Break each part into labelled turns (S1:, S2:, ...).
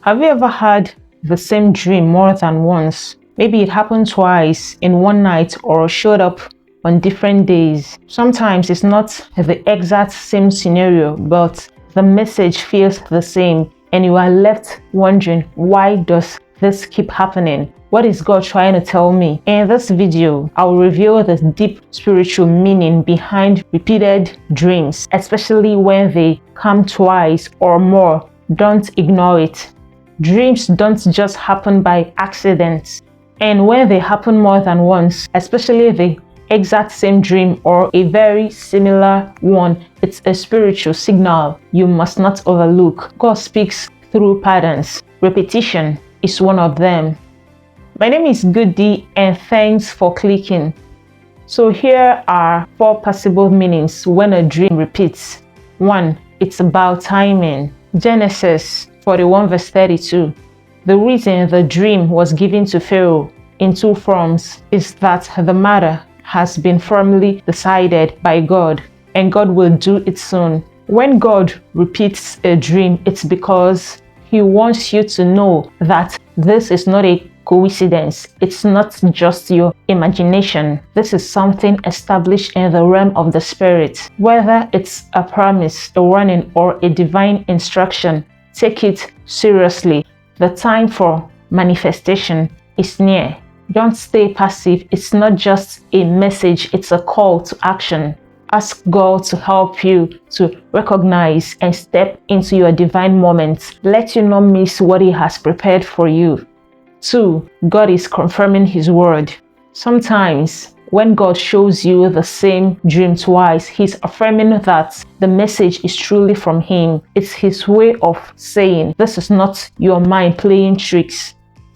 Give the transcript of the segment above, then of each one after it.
S1: Have you ever had the same dream more than once? Maybe it happened twice in one night or showed up on different days. Sometimes it's not the exact same scenario, but the message feels the same, and you are left wondering, why does this keep happening? What is God trying to tell me? In this video, I'll reveal the deep spiritual meaning behind repeated dreams, especially when they come twice or more. Don't ignore it. Dreams don't just happen by accident. And when they happen more than once, especially the exact same dream or a very similar one, it's a spiritual signal you must not overlook. God speaks through patterns. Repetition is one of them. My name is Goody, and thanks for clicking. So here are 4 possible meanings when a dream repeats. 1. It's about timing. Genesis 41 verse 32. The reason the dream was given to Pharaoh in 2 forms is that the matter has been firmly decided by God, and God will do it soon. When God repeats a dream, it's because He wants you to know that this is not a coincidence. It's not just your imagination. This is something established in the realm of the spirit. Whether it's a promise, a warning, or a divine instruction, take it seriously. The time for manifestation is near. Don't stay passive. It's not just a message, it's a call to action. Ask God to help you to recognize and step into your divine moment. Let you not miss what He has prepared for you. 2. God is confirming His word. Sometimes when God shows you the same dream twice, He's affirming that the message is truly from Him. It's His way of saying, this is not your mind playing tricks.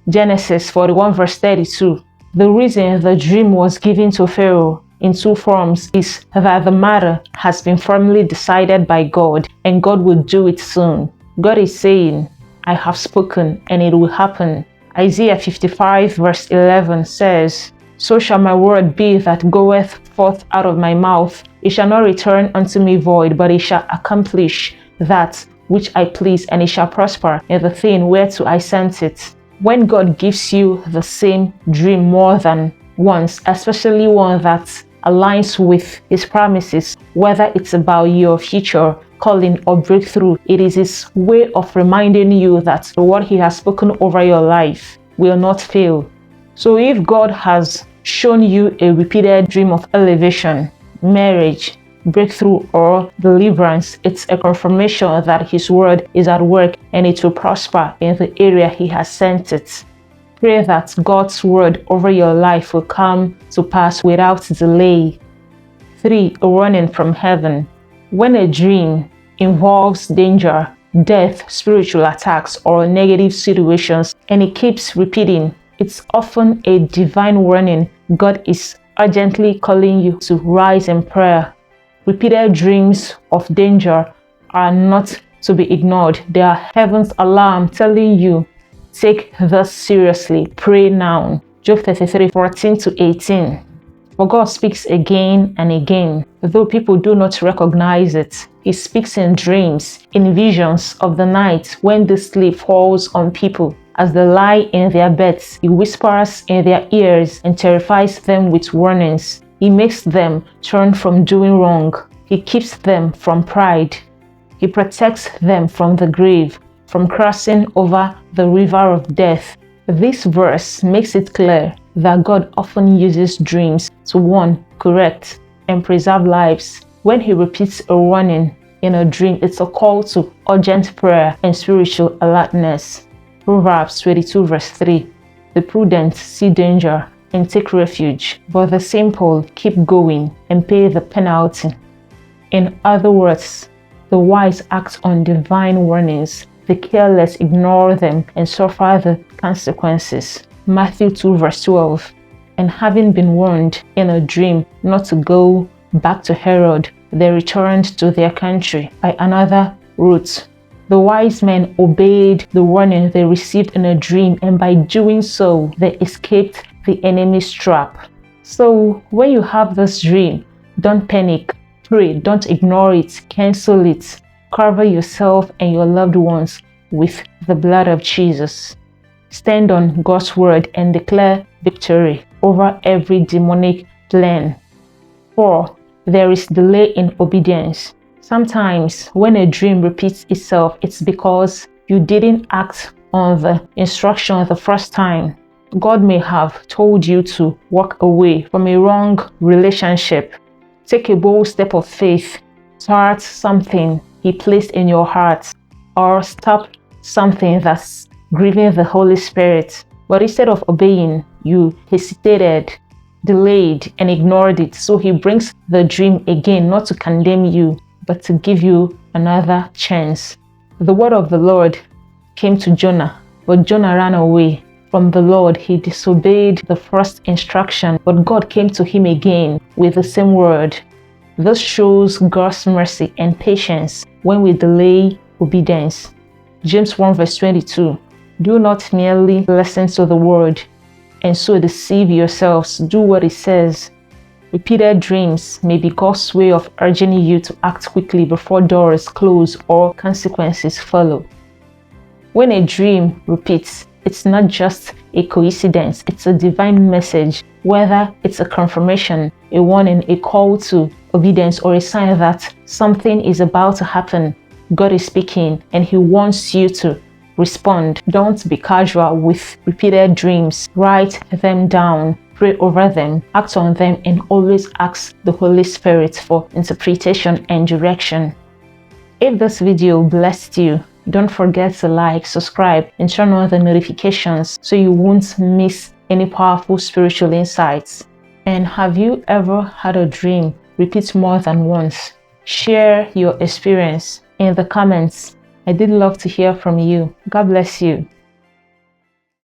S1: Genesis 41 verse 32. The reason the dream was given to Pharaoh in 2 forms is that the matter has been firmly decided by God, and God will do it soon. God is saying, I have spoken, and it will happen. Isaiah 55 verse 11 says, So shall my word be that goeth forth out of my mouth. It shall not return unto me void, but it shall accomplish that which I please, and it shall prosper in the thing whereto I sent it. When God gives you the same dream more than once, especially one that aligns with His promises, whether it's about your future, calling, or breakthrough, it is His way of reminding you that what He has spoken over your life will not fail. So if God has shown you a repeated dream of elevation, marriage, breakthrough, or deliverance, it's a confirmation that His word is at work and it will prosper in the area He has sent it. Pray that God's word over your life will come to pass without delay. 3. A warning from heaven. When a dream involves danger, death, spiritual attacks, or negative situations, and it keeps repeating, it's often a divine warning. God is urgently calling you to rise in prayer. Repeated dreams of danger are not to be ignored. They are heaven's alarm telling you, take this seriously. Pray now. Job 33, 14-18. For God speaks again and again, though people do not recognize it. He speaks in dreams, in visions of the night when the sleep falls on people. As they lie in their beds, He whispers in their ears and terrifies them with warnings. He makes them turn from doing wrong. He keeps them from pride. He protects them from the grave, from crossing over the river of death. This verse makes it clear that God often uses dreams to warn, correct, and preserve lives. When He repeats a warning in a dream, it's a call to urgent prayer and spiritual alertness. Proverbs 22 verse 3. The prudent see danger and take refuge, but the simple keep going and pay the penalty. In other words, the wise act on divine warnings, the careless ignore them and suffer the consequences. Matthew 2 verse 12. And having been warned in a dream not to go back to Herod, they returned to their country by another route. The wise men obeyed the warning they received in a dream, and by doing so, they escaped the enemy's trap. So when you have this dream, don't panic, pray, don't ignore it, cancel it, cover yourself and your loved ones with the blood of Jesus. Stand on God's word and declare victory over every demonic plan. 4. There is delay in obedience. Sometimes when a dream repeats itself, it's because you didn't act on the instruction the first time. God may have told you to walk away from a wrong relationship. Take a bold step of faith. Start something He placed in your heart, or stop something that's grieving the Holy Spirit. But instead of obeying, you hesitated, delayed, and ignored it. So He brings the dream again, not to condemn you, but to give you another chance. The word of the Lord came to Jonah, but Jonah ran away from the Lord. He disobeyed the first instruction, but God came to him again with the same word. This shows God's mercy and patience when we delay obedience. James 1 verse 22. Do not merely listen to the word and so deceive yourselves. Do what it says. Repeated dreams may be God's way of urging you to act quickly before doors close or consequences follow. When a dream repeats, it's not just a coincidence, it's a divine message, whether it's a confirmation, a warning, a call to obedience, or a sign that something is about to happen. God is speaking and He wants you to respond. Don't be casual with repeated dreams. Write them down, pray over them, act on them, and always ask the Holy Spirit for interpretation and direction. If this video blessed you, don't forget to like, subscribe, and turn on the notifications so you won't miss any powerful spiritual insights. And have you ever had a dream repeat more than once? Share your experience in the comments. I did love to hear from you. God bless you.